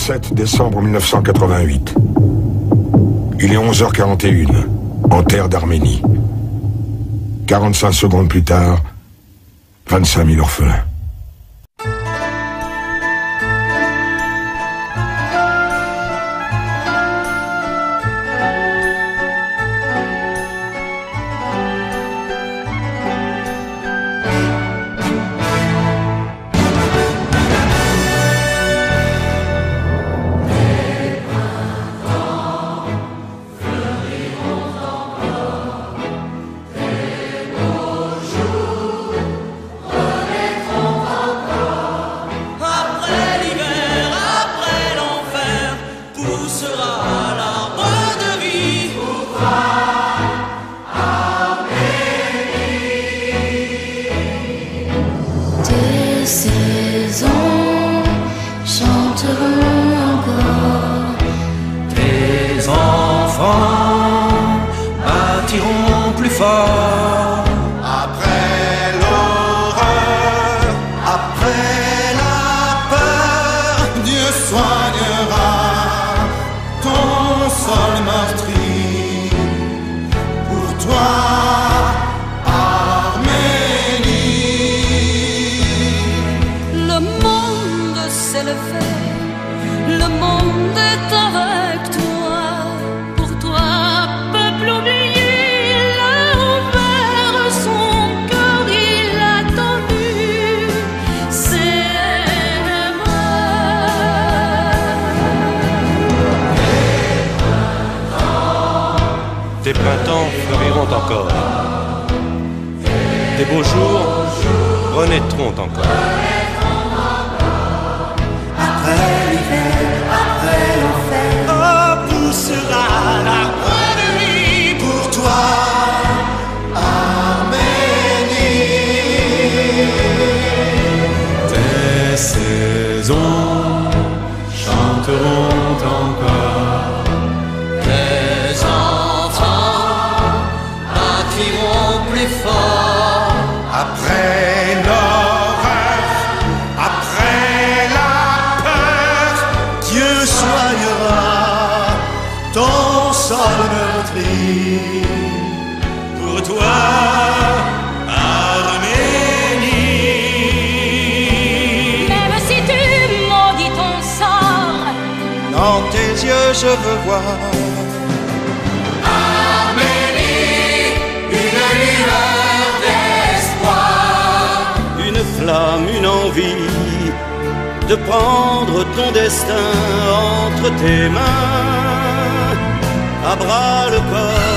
7 décembre 1988. Il est 11h41, en terre d'Arménie. 45 secondes plus tard, 25 000 orphelins. Tes printemps fleuriront encore. Tes beaux jours renaîtront encore. Après l'hiver, après l'enfer, oh, poussera l'arbre de vie pour toi, Arménie. Tes saisons chanteront encore. Plus fort. Après l'horreur, après la peur, Dieu soignera ton sol meurtri. Pour toi, Arménie. Même si tu maudis ton sort, dans tes yeux je veux voir une envie de prendre ton destin entre tes mains, à bras le corps.